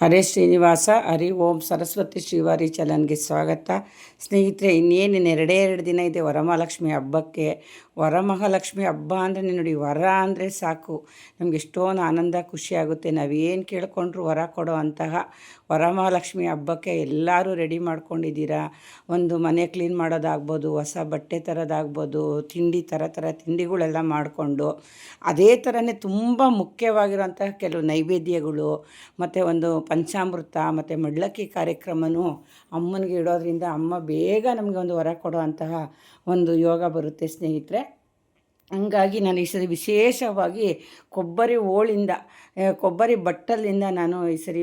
ಹರೇ ಶ್ರೀನಿವಾಸ ಹರಿ ಓಂ ಸರಸ್ವತಿ ಶ್ರೀವಾರಿ ಚಲನ್ಗೆ ಸ್ವಾಗತ. ಸ್ನೇಹಿತರೆ, ಇನ್ನೇನು ಎರಡು ದಿನ ಇದೆ ವರಮಹಾಲಕ್ಷ್ಮಿ ಹಬ್ಬಕ್ಕೆ. ವರಮಹಾಲಕ್ಷ್ಮಿ ಹಬ್ಬ ಅಂದರೆ ನೋಡಿ, ವರ ಅಂದರೆ ಸಾಕು ನಮ್ಗೆ ಎಷ್ಟೊಂದು ಆನಂದ ಖುಷಿ ಆಗುತ್ತೆ. ನಾವೇನು ಕೇಳ್ಕೊಂಡ್ರು ವರ ಕೊಡೋ ಅಂತಹ ವರಮಹಾಲಕ್ಷ್ಮಿ ಹಬ್ಬಕ್ಕೆ ಎಲ್ಲರೂ ರೆಡಿ ಮಾಡ್ಕೊಂಡಿದ್ದೀರಾ. ಒಂದು ಮನೆ ಕ್ಲೀನ್ ಮಾಡೋದಾಗ್ಬೋದು, ಹೊಸ ಬಟ್ಟೆ ತರೋದಾಗ್ಬೋದು, ತಿಂಡಿ ಥರ ತಿಂಡಿಗಳೆಲ್ಲ ಮಾಡಿಕೊಂಡು, ಅದೇ ಥರನೇ ತುಂಬ ಮುಖ್ಯವಾಗಿರೋಂತಹ ಕೆಲವು ನೈವೇದ್ಯಗಳು ಮತ್ತು ಒಂದು ಪಂಚಾಮೃತ ಮತ್ತು ಮಡ್ಲಕ್ಕಿ ಕಾರ್ಯಕ್ರಮವೂ ಅಮ್ಮನಿಗೆ ಇಡೋದ್ರಿಂದ ಅಮ್ಮ ಬೇಗ ನಮಗೆ ಒಂದು ವರ ಕೊಡೋ ಅಂತಹ ಒಂದು ಯೋಗ ಬರುತ್ತೆ ಸ್ನೇಹಿತರೆ. ಹಂಗಾಗಿ ನಾನು ಈ ಸರಿ ವಿಶೇಷವಾಗಿ ಕೊಬ್ಬರಿ ಹೋಳಿಂದ ಕೊಬ್ಬರಿ ಬಟ್ಟಲಿಂದ ನಾನು ಈ ಸರಿ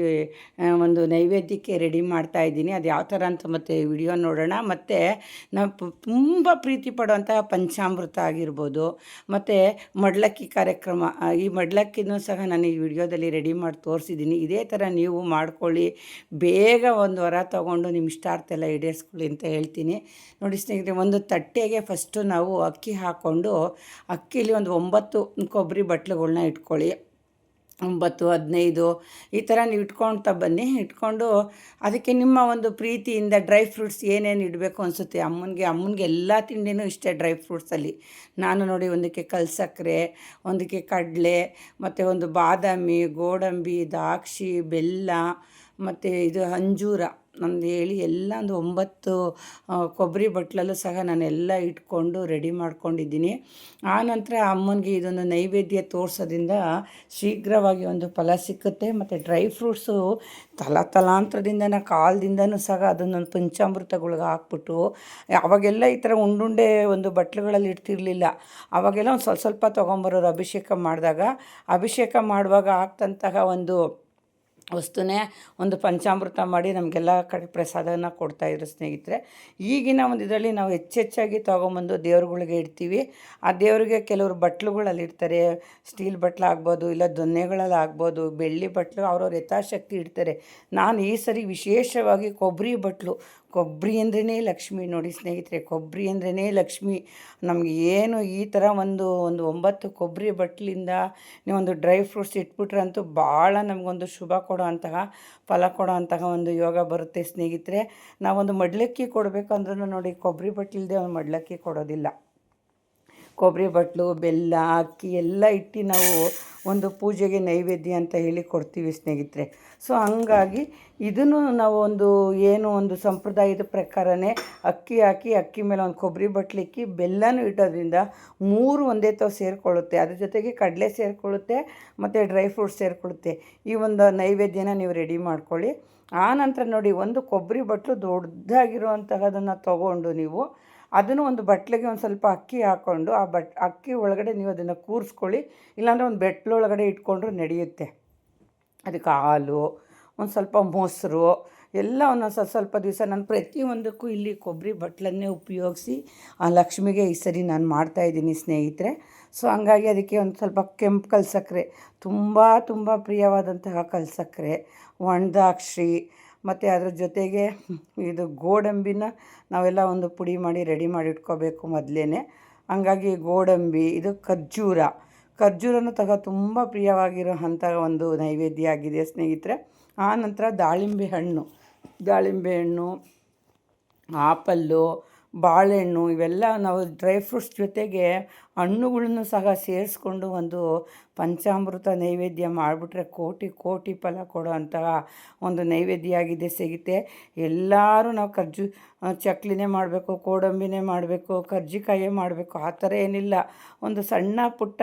ಒಂದು ನೈವೇದ್ಯಕ್ಕೆ ರೆಡಿ ಮಾಡ್ತಾಯಿದ್ದೀನಿ. ಅದು ಯಾವ ಥರ ಅಂತ ಮತ್ತು ವಿಡಿಯೋ ನೋಡೋಣ. ಮತ್ತು ನಾವು ತುಂಬ ಪ್ರೀತಿ ಪಡುವಂತಹ ಪಂಚಾಮೃತ ಆಗಿರ್ಬೋದು, ಮತ್ತು ಮಡ್ಲಕ್ಕಿ ಕಾರ್ಯಕ್ರಮ, ಈ ಮಡ್ಲಕ್ಕಿನೂ ಸಹ ನಾನು ಈ ವಿಡಿಯೋದಲ್ಲಿ ರೆಡಿ ಮಾಡಿ ತೋರಿಸಿದ್ದೀನಿ. ಇದೇ ಥರ ನೀವು ಮಾಡ್ಕೊಳ್ಳಿ, ಬೇಗ ಒಂದು ವರ ತೊಗೊಂಡು ನಿಮ್ಮ ಇಷ್ಟಾರ್ಥ ಎಲ್ಲ ಈಡೇರಿಸ್ಕೊಳ್ಳಿ ಅಂತ ಹೇಳ್ತೀನಿ. ನೋಡಿ ಸ್ನೇಹಿತರೆ, ಒಂದು ತಟ್ಟೆಗೆ ಫಸ್ಟು ನಾವು ಅಕ್ಕಿ ಹಾಕ್ಕೊಂಡು, ಅಕ್ಕಿಲಿ ಒಂದು 9 ಕೊಬ್ಬರಿ ಬಟ್ಲುಗಳ್ನ ಇಟ್ಕೊಳ್ಳಿ. 9, 15 ಈ ಥರ ನೀವು ಇಟ್ಕೊಳ್ತಾ ಬನ್ನಿ. ಇಟ್ಕೊಂಡು ಅದಕ್ಕೆ ನಿಮ್ಮ ಒಂದು ಪ್ರೀತಿಯಿಂದ ಡ್ರೈ ಫ್ರೂಟ್ಸ್ ಏನೇನು ಇಡಬೇಕು ಅನಿಸುತ್ತೆ ಅಮ್ಮನಿಗೆ ಎಲ್ಲ ತಿಂಡಿನೂ ಇಷ್ಟೇ. ಡ್ರೈ ಫ್ರೂಟ್ಸಲ್ಲಿ ನಾನು ನೋಡಿ, ಒಂದಕ್ಕೆ ಕಲ್ಸಕ್ಕರೆ, ಒಂದಕ್ಕೆ ಕಡಲೆ, ಮತ್ತು ಒಂದು ಬಾದಾಮಿ, ಗೋಡಂಬಿ, ದ್ರಾಕ್ಷಿ, ಬೆಲ್ಲ, ಮತ್ತು ಇದು ಅಂಜೂರ ನಂದು ಹೇಳಿ ಎಲ್ಲ ಒಂದು 9 ಕೊಬ್ಬರಿ ಬಟ್ಲಲ್ಲೂ ಸಹ ನಾನೆಲ್ಲ ಇಟ್ಕೊಂಡು ರೆಡಿ ಮಾಡ್ಕೊಂಡಿದ್ದೀನಿ. ಆನಂತರ ಅಮ್ಮನಿಗೆ ಇದೊಂದು ನೈವೇದ್ಯ ತೋರಿಸೋದ್ರಿಂದ ಶೀಘ್ರವಾಗಿ ಒಂದು ಫಲ ಸಿಕ್ಕುತ್ತೆ. ಮತ್ತು ಡ್ರೈ ಫ್ರೂಟ್ಸು ತಲಾಂತರದಿಂದ ಕಾಲದಿಂದನೂ ಸಹ ಅದನ್ನೊಂದು ಪಂಚಾಮೃತಗಳ್ಗೆ ಹಾಕ್ಬಿಟ್ಟು, ಅವಾಗೆಲ್ಲ ಈ ಥರ ಉಂಡುಂಡೆ ಒಂದು ಬಟ್ಲುಗಳಲ್ಲಿ ಇಡ್ತಿರಲಿಲ್ಲ. ಅವಾಗೆಲ್ಲ ಒಂದು ಸ್ವಲ್ಪ ತೊಗೊಂಬರೋರು ಅಭಿಷೇಕ ಮಾಡಿದಾಗ. ಅಭಿಷೇಕ ಮಾಡುವಾಗ ಆಗ್ತಂತಹ ಒಂದು ವಸ್ತುನೇ ಒಂದು ಪಂಚಾಮೃತ ಮಾಡಿ ನಮಗೆಲ್ಲ ಕಡೆ ಪ್ರಸಾದನ ಕೊಡ್ತಾಯಿದ್ರು ಸ್ನೇಹಿತರೆ. ಈಗಿನ ಒಂದು ಇದರಲ್ಲಿ ನಾವು ಹೆಚ್ಚೆಚ್ಚಾಗಿ ತೊಗೊಂಬಂದು ದೇವ್ರುಗಳಿಗೆ ಇಡ್ತೀವಿ. ಆ ದೇವರಿಗೆ ಕೆಲವರು ಬಟ್ಲುಗಳಲ್ಲಿ ಇಡ್ತಾರೆ. ಸ್ಟೀಲ್ ಬಟ್ಲು ಆಗ್ಬೋದು, ಇಲ್ಲ ದೊನ್ನೆಗಳಲ್ಲಿ ಆಗ್ಬೋದು, ಬೆಳ್ಳಿ ಬಟ್ಲು ಅವ್ರವ್ರ ಯಥಾಶಕ್ತಿ ಇಡ್ತಾರೆ. ನಾನು ಈ ಸರಿ ವಿಶೇಷವಾಗಿ ಕೊಬ್ಬರಿ ಬಟ್ಲು, ಕೊಬ್ಬರಿ ಅಂದ್ರೇ ಲಕ್ಷ್ಮಿ ನೋಡಿ ಸ್ನೇಹಿತರೆ, ಕೊಬ್ಬರಿ ಅಂದ್ರೇ ಲಕ್ಷ್ಮಿ. ನಮಗೆ ಏನು ಈ ಥರ ಒಂದು 9 ಕೊಬ್ಬರಿ ಬಟ್ಲಿಂದ ನೀವೊಂದು ಡ್ರೈ ಫ್ರೂಟ್ಸ್ ಇಟ್ಬಿಟ್ರಂತೂ ಭಾಳ ನಮಗೊಂದು ಶುಭ ಕೊಡೋ ಅಂತಹ ಫಲ ಕೊಡೋ ಅಂತಹ ಒಂದು ಯೋಗ ಬರುತ್ತೆ ಸ್ನೇಹಿತರೆ. ನಾವೊಂದು ಮಡ್ಲಕ್ಕಿ ಕೊಡಬೇಕಂದ್ರೂ ನೋಡಿ, ಕೊಬ್ಬರಿ ಬಟ್ಲಿಲ್ಲದೆ ಒಂದು ಮಡ್ಲಕ್ಕಿ ಕೊಡೋದಿಲ್ಲ. ಕೊಬ್ಬರಿ ಬಟ್ಲು, ಬೆಲ್ಲ, ಅಕ್ಕಿ ಎಲ್ಲ ಇಟ್ಟು ನಾವು ಒಂದು ಪೂಜೆಗೆ ನೈವೇದ್ಯ ಅಂತ ಹೇಳಿ ಕೊಡ್ತೀವಿ ಸ್ನೇಹಿತರೆ. ಸೊ ಹಂಗಾಗಿ ಇದನ್ನು ನಾವು ಒಂದು ಸಂಪ್ರದಾಯದ ಪ್ರಕಾರನೇ ಅಕ್ಕಿ ಹಾಕಿ, ಅಕ್ಕಿ ಮೇಲೆ ಒಂದು ಕೊಬ್ಬರಿ ಬಟ್ಲಿಕ್ಕಿ ಬೆಲ್ಲನೂ ಇಟ್ಟೋದ್ರಿಂದ 3 ಒಂದೇ ತಾವು ಸೇರಿಕೊಳ್ಳುತ್ತೆ. ಅದ್ರ ಜೊತೆಗೆ ಕಡಲೆ ಸೇರಿಕೊಳ್ಳುತ್ತೆ ಮತ್ತು ಡ್ರೈ ಫ್ರೂಟ್ಸ್ ಸೇರಿಕೊಳ್ಳುತ್ತೆ. ಈ ಒಂದು ನೈವೇದ್ಯನ ನೀವು ರೆಡಿ ಮಾಡ್ಕೊಳ್ಳಿ. ಆನಂತರ ನೋಡಿ, ಒಂದು ಕೊಬ್ಬರಿ ಬಟ್ಲು ದೊಡ್ಡದಾಗಿರುವಂತಹದನ್ನು ತೊಗೊಂಡು ನೀವು ಅದನ್ನು ಒಂದು ಬಟ್ಲಿಗೆ ಒಂದು ಸ್ವಲ್ಪ ಅಕ್ಕಿ ಹಾಕ್ಕೊಂಡು, ಆ ಅಕ್ಕಿ ಒಳಗಡೆ ನೀವು ಅದನ್ನು ಕೂರಿಸ್ಕೊಳ್ಳಿ. ಇಲ್ಲಾಂದರೆ ಒಂದು ಬೆಟ್ಲೊಳಗಡೆ ಇಟ್ಕೊಂಡ್ರೂ ನಡೆಯುತ್ತೆ. ಅದಕ್ಕೆ ಹಾಲು, ಒಂದು ಸ್ವಲ್ಪ ಮೊಸರು ಎಲ್ಲ ಒಂದೊಂದು ಸ್ವಲ್ಪ ದಿವಸ ನಾನು ಪ್ರತಿಯೊಂದಕ್ಕೂ ಇಲ್ಲಿ ಕೊಬ್ಬರಿ ಬಟ್ಲನ್ನೇ ಉಪಯೋಗಿಸಿ ಆ ಲಕ್ಷ್ಮಿಗೆ ಈ ಸರಿ ನಾನು ಮಾಡ್ತಾಯಿದ್ದೀನಿ ಸ್ನೇಹಿತರೆ. ಸೊ ಹಂಗಾಗಿ ಅದಕ್ಕೆ ಒಂದು ಸ್ವಲ್ಪ ಕೆಂಪು ಕಲ್ಸಕ್ಕರೆ, ತುಂಬ ಪ್ರಿಯವಾದಂತಹ ಕಲ್ಸಕ್ಕರೆ, ಒಣದ್ರಾಕ್ಷಿ, ಮತ್ತು ಅದ್ರ ಜೊತೆಗೆ ಇದು ಗೋಡಂಬಿನ ನಾವೆಲ್ಲ ಒಂದು ಪುಡಿ ಮಾಡಿ ರೆಡಿ ಮಾಡಿ ಇಟ್ಕೋಬೇಕು ಮೊದಲೇ. ಹಂಗಾಗಿ ಗೋಡಂಬಿ, ಇದು ಖರ್ಜೂರನೂ ತುಂಬ ಪ್ರಿಯವಾಗಿರೋ ಅಂಥ ಒಂದು ನೈವೇದ್ಯ ಆಗಿದೆ ಸ್ನೇಹಿತರೆ. ಆನಂತರ ದಾಳಿಂಬೆ ಹಣ್ಣು, ಆಪಲ್ಲು, ಬಾಳೆಹಣ್ಣು ಇವೆಲ್ಲ ನಾವು ಡ್ರೈ ಫ್ರೂಟ್ಸ್ ಜೊತೆಗೆ ಹಣ್ಣುಗಳನ್ನು ಸಹ ಸೇರಿಸ್ಕೊಂಡು ಒಂದು ಪಂಚಾಮೃತ ನೈವೇದ್ಯ ಮಾಡಿಬಿಟ್ರೆ ಕೋಟಿ ಫಲ ಕೊಡೋ ಅಂತಹ ಒಂದು ನೈವೇದ್ಯ ಆಗಿದೆ ಸಿಗುತ್ತೆ. ಎಲ್ಲರೂ ನಾವು ಚಕ್ಲಿನೇ ಮಾಡಬೇಕು, ಗೋಡಂಬಿನೇ ಮಾಡಬೇಕು, ಕರ್ಜಿಕಾಯೇ ಮಾಡಬೇಕು ಆ ಥರ ಏನಿಲ್ಲ. ಒಂದು ಸಣ್ಣ ಪುಟ್ಟ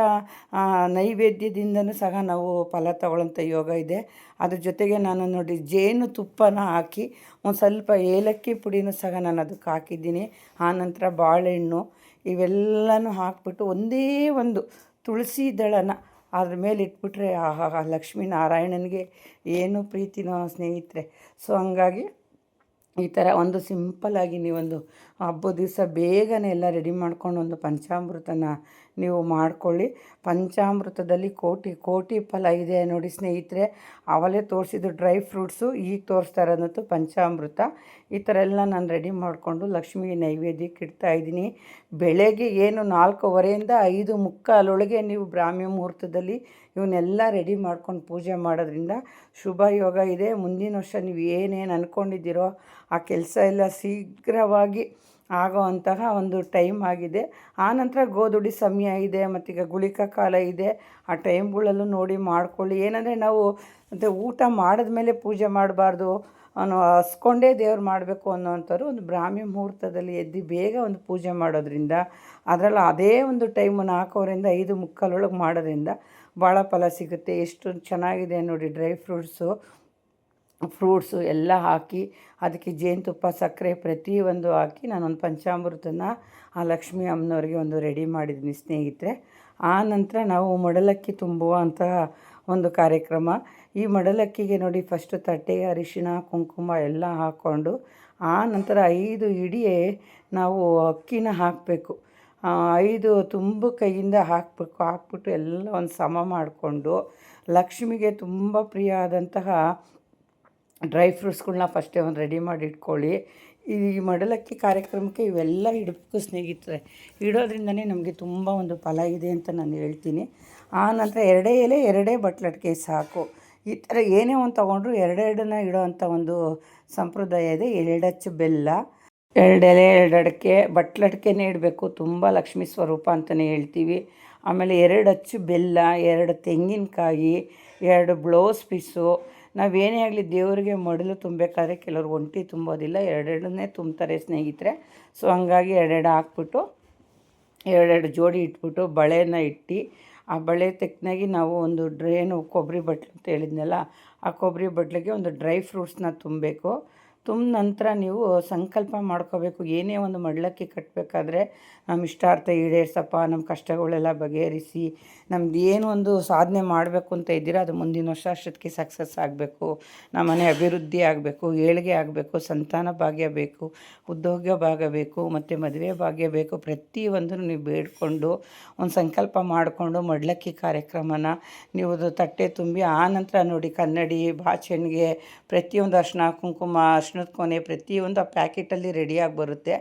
ನೈವೇದ್ಯದಿಂದನೂ ಸಹ ನಾವು ಫಲ ತಗೊಳ್ಳೋಂಥ ಯೋಗ ಇದೆ. ಅದ್ರ ಜೊತೆಗೆ ನಾನು ನೋಡಿ, ಜೇನುತುಪ್ಪನ ಹಾಕಿ ಒಂದು ಸ್ವಲ್ಪ ಏಲಕ್ಕಿ ಪುಡಿನೂ ಸಹ ನಾನು ಅದಕ್ಕೆ ಹಾಕಿದ್ದೀನಿ. ಆನಂತರ ಬಾಳೆಹಣ್ಣು ಇವೆಲ್ಲನೂ ಹಾಕ್ಬಿಟ್ಟು ಒಂದೇ ಒಂದು ತುಳಸಿ ದಳನ ಅದ್ರ ಮೇಲೆ ಇಟ್ಬಿಟ್ರೆ ಲಕ್ಷ್ಮೀನಾರಾಯಣನಿಗೆ ಏನು ಪ್ರೀತಿನೋ ಸ್ನೇಹಿತರೆ. ಸೊ ಹಂಗಾಗಿ ಈ ಥರ ಒಂದು ಸಿಂಪಲ್ಲಾಗಿ ನೀವೊಂದು ಹಬ್ಬದ ದಿವಸ ಬೇಗನೆ ಎಲ್ಲ ರೆಡಿ ಮಾಡ್ಕೊಂಡು ಒಂದು ಪಂಚಾಮೃತನ ನೀವು ಮಾಡ್ಕೊಳ್ಳಿ. ಪಂಚಾಮೃತದಲ್ಲಿ ಕೋಟಿ ಕೋಟಿ ಫಲ ಇದೆ ನೋಡಿ ಸ್ನೇಹಿತರೆ. ಅವಲೇ ತೋರಿಸಿದ್ದು ಡ್ರೈ ಫ್ರೂಟ್ಸು, ಈಗ ತೋರಿಸ್ತಾ ಇರೋದಂತೂ ಪಂಚಾಮೃತ. ಈ ಥರ ಎಲ್ಲ ನಾನು ರೆಡಿ ಮಾಡಿಕೊಂಡು ಲಕ್ಷ್ಮಿ ನೈವೇದ್ಯಕ್ಕೆ ಇಡ್ತಾಯಿದ್ದೀನಿ. ಬೆಳಗ್ಗೆ ಏನು 4:15 5:45 ನೀವು ಬ್ರಾಹ್ಮಿ ಮುಹೂರ್ತದಲ್ಲಿ ಇವನ್ನೆಲ್ಲ ರೆಡಿ ಮಾಡ್ಕೊಂಡು ಪೂಜೆ ಮಾಡೋದ್ರಿಂದ ಶುಭ ಯೋಗ ಇದೆ. ಮುಂದಿನ ವರ್ಷ ನೀವು ಏನೇನು ಅಂದ್ಕೊಂಡಿದ್ದೀರೋ ಆ ಕೆಲಸ ಎಲ್ಲ ಶೀಘ್ರವಾಗಿ ಆಗೋ ಅಂತಹ ಒಂದು ಟೈಮ್ ಆಗಿದೆ. ಆನಂತರ ಗೋಧುಡಿ ಸಮಯ ಇದೆ, ಮತ್ತೀಗ ಗುಳಿಕ ಕಾಲ ಇದೆ. ಆ ಟೈಮ್ಗಳಲ್ಲೂ ನೋಡಿ ಮಾಡ್ಕೊಳ್ಳಿ. ಏನಂದರೆ ನಾವು ಮತ್ತು ಊಟ ಮಾಡಿದ್ಮೇಲೆ ಪೂಜೆ ಮಾಡಬಾರ್ದು, ಹಸ್ಕೊಂಡೇ ದೇವ್ರು ಮಾಡಬೇಕು ಅನ್ನೋವಂಥವ್ರು ಒಂದು ಬ್ರಾಹ್ಮಿ ಮುಹೂರ್ತದಲ್ಲಿ ಎದ್ದು ಬೇಗ ಒಂದು ಪೂಜೆ ಮಾಡೋದ್ರಿಂದ, ಅದರಲ್ಲಿ ಅದೇ ಒಂದು ಟೈಮು 4:15 5:45 ಮಾಡೋದ್ರಿಂದ ಭಾಳ ಫಲ ಸಿಗುತ್ತೆ. ಎಷ್ಟು ಚೆನ್ನಾಗಿದೆ ನೋಡಿ. ಡ್ರೈ ಫ್ರೂಟ್ಸು ಎಲ್ಲ ಹಾಕಿ ಅದಕ್ಕೆ ಜೇನುತುಪ್ಪ, ಸಕ್ಕರೆ ಪ್ರತಿಯೊಂದು ಹಾಕಿ ನಾನೊಂದು ಪಂಚಾಮೃತನ ಆ ಲಕ್ಷ್ಮೀ ಅಮ್ಮನವ್ರಿಗೆ ಒಂದು ರೆಡಿ ಮಾಡಿದ್ದೀನಿ ಸ್ನೇಹಿತರೆ. ಆ ನಂತರ ನಾವು ಮಡಲಕ್ಕಿ ತುಂಬುವಂತಹ ಒಂದು ಕಾರ್ಯಕ್ರಮ. ಈ ಮಡಲಕ್ಕಿಗೆ ನೋಡಿ ಫಸ್ಟು ತಟ್ಟೆಗೆ ಅರಿಶಿಣ ಕುಂಕುಮ ಎಲ್ಲ ಹಾಕ್ಕೊಂಡು ಆ ನಂತರ 5 ಇಡೀ ನಾವು ಅಕ್ಕಿನ ಹಾಕಬೇಕು. 5 ತುಂಬು ಕೈಯಿಂದ ಹಾಕ್ಬಿಟ್ಟು ಎಲ್ಲ ಒಂದು ಸಮ ಮಾಡಿಕೊಂಡು ಲಕ್ಷ್ಮಿಗೆ ತುಂಬ ಪ್ರಿಯ ಆದಂತಹ ಡ್ರೈ ಫ್ರೂಟ್ಸ್ಗಳನ್ನ ಫಸ್ಟೇ ಒಂದು ರೆಡಿ ಮಾಡಿ ಇಟ್ಕೊಳ್ಳಿ. ಈ ಮಡಲಕ್ಕಿ ಕಾರ್ಯಕ್ರಮಕ್ಕೆ ಇವೆಲ್ಲ ಇಡಬೇಕು ಸ್ನೇಹಿತರೆ. ಇಡೋದ್ರಿಂದನೇ ನಮಗೆ ತುಂಬ ಒಂದು ಫಲ ಇದೆ ಅಂತ ನಾನು ಹೇಳ್ತೀನಿ. ಆ ನಂತರ 2 ಎಲೆ 2 ಬಟ್ಲಟ್ಟಿಗೆ ಸಾಕು. ಈ ಥರ ಏನೇ ಒಂದು ತೊಗೊಂಡ್ರು 2 ಇಡೋ ಅಂಥ ಒಂದು ಸಂಪ್ರದಾಯ ಇದೆ. 2 ಅಚ್ಚು ಬೆಲ್ಲ, 2 ಎಲೆ 2 ಅಡಿಕೆ, ಬಟ್ಲಟ್ಟಿಗೆನೇ ಇಡಬೇಕು. ತುಂಬ ಲಕ್ಷ್ಮೀ ಸ್ವರೂಪ ಅಂತಲೇ ಹೇಳ್ತೀವಿ. ಆಮೇಲೆ 2 ಅಚ್ಚು ಬೆಲ್ಲ, 2 ತೆಂಗಿನಕಾಯಿ, 2 ಬ್ಲೌಸ್ ಪೀಸು. ನಾವೇನೇ ಆಗಲಿ ದೇವರಿಗೆ ಮಡಲು ತುಂಬಬೇಕಾದ್ರೆ ಕೆಲವರು ಒಂಟಿ ತುಂಬೋದಿಲ್ಲ, 2 ತುಂಬ್ತಾರೆ ಸ್ನೇಹಿತರೆ. ಸೊ ಹಂಗಾಗಿ 2 ಹಾಕ್ಬಿಟ್ಟು 2 ಜೋಡಿ ಇಟ್ಬಿಟ್ಟು ಬಳೆನ ಇಟ್ಟು ಆ ಬಳೆ ತಕ್ಕನಾಗಿ ನಾವು ಒಂದು ಡ್ರೇನು ಕೊಬ್ಬರಿ ಬಟ್ಲು ಅಂತ ಹೇಳಿದ್ನಲ್ಲ, ಆ ಕೊಬ್ಬರಿ ಬಟ್ಲಿಗೆ ಒಂದು ಡ್ರೈ ಫ್ರೂಟ್ಸ್ನ ತುಂಬಬೇಕು. ತುಂಬ ನಂತರ ನೀವು ಸಂಕಲ್ಪ ಮಾಡ್ಕೋಬೇಕು. ಏನೇ ಒಂದು ಮಡಲಕ್ಕಿ ಕಟ್ಟಬೇಕಾದ್ರೆ ನಮ್ಮ ಇಷ್ಟಾರ್ಥ ಈಡೇರಿಸಪ್ಪ, ನಮ್ಮ ಕಷ್ಟಗಳೆಲ್ಲ ಬಗೆಹರಿಸಿ, ನಮ್ದು ಏನು ಒಂದು ಸಾಧನೆ ಮಾಡಬೇಕು ಅಂತ ಇದ್ದೀರಾ ಅದು ಮುಂದಿನ ವರ್ಷ ಅಷ್ಟೊತ್ತಿಗೆ ಸಕ್ಸಸ್ ಆಗಬೇಕು, ನಮ್ಮ ಮನೆ ಅಭಿವೃದ್ಧಿ ಆಗಬೇಕು, ಏಳಿಗೆ ಆಗಬೇಕು, ಸಂತಾನ ಭಾಗ್ಯ ಬೇಕು, ಉದ್ಯೋಗ ಭಾಗ್ಯ ಬೇಕು, ಮತ್ತು ಮದುವೆ ಭಾಗ್ಯ ಬೇಕು. ಪ್ರತಿಯೊಂದನ್ನು ನೀವು ಬೇಡಿಕೊಂಡು ಒಂದು ಸಂಕಲ್ಪ ಮಾಡಿಕೊಂಡು ಮಡಲಕ್ಕಿ ಕಾರ್ಯಕ್ರಮನ ನೀವು ತಟ್ಟೆ ತುಂಬಿ ಆ ನಂತರ ನೋಡಿ ಕನ್ನಡಿ, ಬಾಚಣಿಗೆ, ಪ್ರತಿಯೊಂದು ಅರಿಶಿನ ಕುಂಕುಮ, ಅರಿಶಿನದ ಕೊನೆ ಪ್ರತಿಯೊಂದು ಆ ಪ್ಯಾಕೆಟಲ್ಲಿ ರೆಡಿಯಾಗಿ ಬರುತ್ತೆ.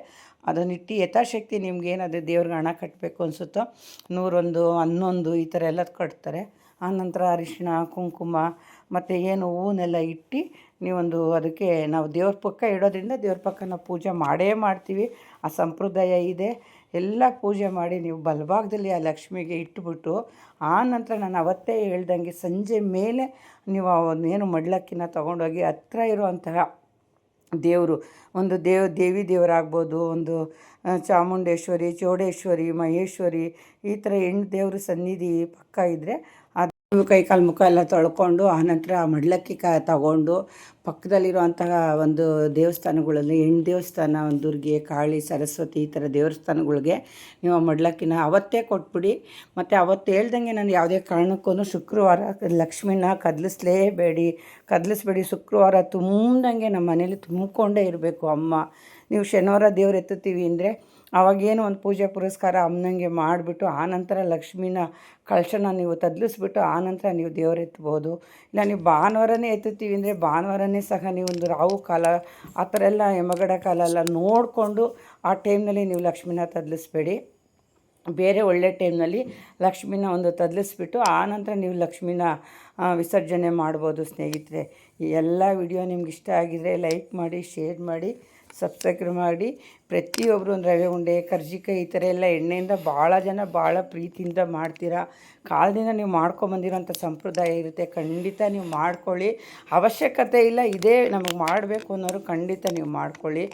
ಅದನ್ನಿಟ್ಟು ಯಥಾಶಕ್ತಿ ನಿಮ್ಗೇನಾದರೂ ದೇವ್ರಿಗೆ ಹಣ ಕಟ್ಟಬೇಕು ಅನಿಸುತ್ತೋ 101, 11 ಈ ಥರ ಎಲ್ಲ ಕಟ್ತಾರೆ. ಆನಂತರ ಅರಿಶಿನ ಕುಂಕುಮ ಮತ್ತು ಏನು ಹೂವನ್ನೆಲ್ಲ ಇಟ್ಟು ನೀವೊಂದು ಅದಕ್ಕೆ ನಾವು ದೇವ್ರ ಪಕ್ಕ ಇಡೋದ್ರಿಂದ ದೇವ್ರ ಪಕ್ಕ ನಾವು ಪೂಜೆ ಮಾಡೇ ಮಾಡ್ತೀವಿ. ಆ ಸಂಪ್ರದಾಯ ಇದೆ. ಎಲ್ಲ ಪೂಜೆ ಮಾಡಿ ನೀವು ಬಲಭಾಗದಲ್ಲಿ ಆ ಲಕ್ಷ್ಮಿಗೆ ಇಟ್ಬಿಟ್ಟು ಆ ನಂತರ ನಾನು ಅವತ್ತೇ ಹೇಳ್ದಂಗೆ ಸಂಜೆ ಮೇಲೆ ನೀವು ಏನು ಮಡಲಕ್ಕಿನ ತೊಗೊಂಡೋಗಿ ಹತ್ರ ಇರುವಂತಹ ದೇವರು, ಒಂದು ದೇವಿ ದೇವರಾಗ್ಬೋದು, ಒಂದು ಚಾಮುಂಡೇಶ್ವರಿ, ಚೌಡೇಶ್ವರಿ, ಮಹೇಶ್ವರಿ ಈ ಥರ ಹೆಣ್ಣು ದೇವ್ರ ಸನ್ನಿಧಿ ಪಕ್ಕ ಇದ್ದರೆ ಅದು ಕೈ ಕಾಲು ಮುಖ ಎಲ್ಲ ತೊಳ್ಕೊಂಡು ಆನಂತರ ಮಡಲಕ್ಕಿ ತಗೊಂಡು ಪಕ್ಕದಲ್ಲಿರುವಂತಹ ಒಂದು ದೇವಸ್ಥಾನಗಳಲ್ಲಿ ಹೆಣ್ಣು ದೇವಸ್ಥಾನ, ಒಂದು ದುರ್ಗೆ, ಕಾಳಿ, ಸರಸ್ವತಿ ಈ ಥರ ದೇವಸ್ಥಾನಗಳಿಗೆ ನೀವು ಮಡಲಕ್ಕಿನ ಅವತ್ತೇ ಕೊಟ್ಬಿಡಿ. ಮತ್ತು ಅವತ್ತು ಹೇಳ್ದಂಗೆ ನಾನು ಯಾವುದೇ ಕಾರಣಕ್ಕೂ ಶುಕ್ರವಾರ ಲಕ್ಷ್ಮಿನ ಕದಲಿಸ್ಬೇಡಿ. ಶುಕ್ರವಾರ ತುಂಬ್ದಂಗೆ ನಮ್ಮ ಮನೇಲಿ ತುಂಬಿಕೊಂಡೇ ಇರಬೇಕು ಅಮ್ಮ. ನೀವು ಶನಿವಾರ ದೇವ್ರು ಎತ್ತುತ್ತೀವಿ ಅಂದರೆ ಅವಾಗೇನು ಒಂದು ಪೂಜೆ ಪುರಸ್ಕಾರ ಅಮ್ಮನಂಗೆ ಮಾಡಿಬಿಟ್ಟು ಆನಂತರ ಲಕ್ಷ್ಮಿನ ಕಳಶನ ನೀವು ತದ್ಲಿಸ್ಬಿಟ್ಟು ಆನಂತರ ನೀವು ದೇವ್ರು ಎತ್ಬೋದು. ಇಲ್ಲ ನೀವು ಭಾನುವಾರನೇ ಎತ್ತುತ್ತೀವಿ ಅಂದರೆ ಭಾನುವಾರನೇ ಸಹ ನೀವು ಒಂದು ರಾಹು ಕಾಲ ಆ ಥರ ಎಲ್ಲ ಯಮಗಡ ಕಾಲ ಎಲ್ಲ ನೋಡಿಕೊಂಡು ಆ ಟೈಮ್ನಲ್ಲಿ ನೀವು ಲಕ್ಷ್ಮಿನ ತದ್ಲಿಸ್ಬೇಡಿ. ಬೇರೆ ಒಳ್ಳೆ ಟೈಮ್ನಲ್ಲಿ ಲಕ್ಷ್ಮಿನ ಒಂದು ತದ್ಲಿಸ್ಬಿಟ್ಟು ಆನಂತರ ನೀವು ಲಕ್ಷ್ಮಿನ ವಿಸರ್ಜನೆ ಮಾಡ್ಬೋದು ಸ್ನೇಹಿತರೆ. ಈ ಎಲ್ಲ ವಿಡಿಯೋ ನಿಮ್ಗೆ ಇಷ್ಟ ಆಗಿದರೆ ಲೈಕ್ ಮಾಡಿ, ಶೇರ್ ಮಾಡಿ, ಸಬ್ಸ್ಕ್ರೈಬ್ ಮಾಡಿ. ಪ್ರತಿಯೊಬ್ಬರು ಒಂದು ರವೆ ಉಂಡೆ, ಕರ್ಜಿಕಾಯಿ ಈ ಥರ ಎಲ್ಲ ಎಣ್ಣೆಯಿಂದ ಭಾಳ ಜನ ಭಾಳ ಪ್ರೀತಿಯಿಂದ ಮಾಡ್ತೀರಾ. ಕಾಲದಿಂದ ನೀವು ಮಾಡ್ಕೊಂಬಂದಿರೋಂಥ ಸಂಪ್ರದಾಯ ಇರುತ್ತೆ. ಖಂಡಿತ ನೀವು ಮಾಡ್ಕೊಳ್ಳಿ. ಅವಶ್ಯಕತೆ ಇಲ್ಲ ಇದೇ ನಮಗೆ ಮಾಡಬೇಕು ಅನ್ನೋರು ಖಂಡಿತ ನೀವು ಮಾಡ್ಕೊಳ್ಳಿ.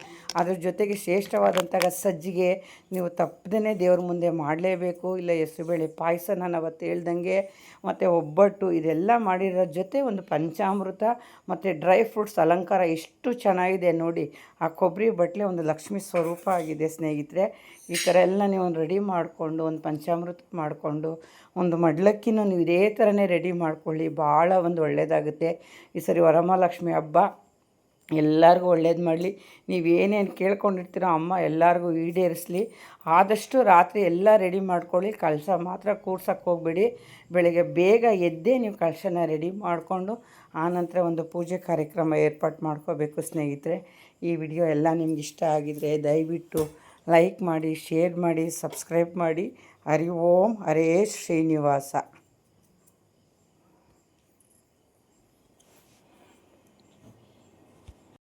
ಅದ್ರ ಜೊತೆಗೆ ಶ್ರೇಷ್ಠವಾದಂತಹ ಸಜ್ಜಿಗೆ ನೀವು ತಪ್ಪದೇ ದೇವ್ರ ಮುಂದೆ ಮಾಡಲೇಬೇಕು. ಇಲ್ಲ ಹೆಸರುಬೇಳೆ ಪಾಯಸ ನಾನು ಅವತ್ತು ಹೇಳ್ದಂಗೆ, ಮತ್ತು ಒಬ್ಬಟ್ಟು ಇದೆಲ್ಲ ಮಾಡಿರೋ ಜೊತೆ ಒಂದು ಪಂಚಾಮೃತ ಮತ್ತು ಡ್ರೈ ಫ್ರೂಟ್ಸ್ ಅಲಂಕಾರ ಎಷ್ಟು ಚೆನ್ನಾಗಿದೆ ನೋಡಿ. ಆ ಕೊಬ್ಬರಿ ಬಟ್ಲೆ ಒಂದು ಲಕ್ಷ್ಮೀ ಸ್ವರೂಪ ಆಗಿದೆ ಸ್ನೇಹಿತರೆ. ಈ ಥರ ಎಲ್ಲ ನೀವು ಒಂದು ರೆಡಿ ಮಾಡಿಕೊಂಡು ಒಂದು ಪಂಚಾಮೃತ ಮಾಡಿಕೊಂಡು ಒಂದು ಮಡಲಕ್ಕಿನೂ ನೀವು ಇದೇ ಥರನೇ ರೆಡಿ ಮಾಡ್ಕೊಳ್ಳಿ. ಭಾಳ ಒಂದು ಒಳ್ಳೆಯದಾಗುತ್ತೆ. ಈ ಸರಿ ವರಮಹಾಲಕ್ಷ್ಮಿ ಹಬ್ಬ ಎಲ್ಲರಿಗೂ ಒಳ್ಳೇದು ಮಾಡಲಿ. ನೀವೇನೇನು ಕೇಳ್ಕೊಂಡಿರ್ತೀರೋ ಅಮ್ಮ ಎಲ್ಲರಿಗೂ ಈಡೇರಿಸಲಿ. ಆದಷ್ಟು ರಾತ್ರಿ ಎಲ್ಲ ರೆಡಿ ಮಾಡ್ಕೊಳ್ಳಿ. ಕಳಶ ಮಾತ್ರ ಕೂರ್ಸೋಕ್ಕೆ ಹೋಗ್ಬೇಡಿ. ಬೆಳಗ್ಗೆ ಬೇಗ ಎದ್ದೇ ನೀವು ಕಳಶನ ರೆಡಿ ಮಾಡಿಕೊಂಡು ಆನಂತರ ಒಂದು ಪೂಜೆ ಕಾರ್ಯಕ್ರಮ ಏರ್ಪಾಡು ಮಾಡ್ಕೋಬೇಕು ಸ್ನೇಹಿತರೆ. ಈ ವಿಡಿಯೋ ಎಲ್ಲ ನಿಮ್ಗೆ ಇಷ್ಟ ಆಗಿದರೆ ದಯವಿಟ್ಟು ಲೈಕ್ ಮಾಡಿ, ಶೇರ್ ಮಾಡಿ, ಸಬ್ಸ್ಕ್ರೈಬ್ ಮಾಡಿ. ಹರಿ ಓಂ ಹರೇ ಶ್ರೀನಿವಾಸ.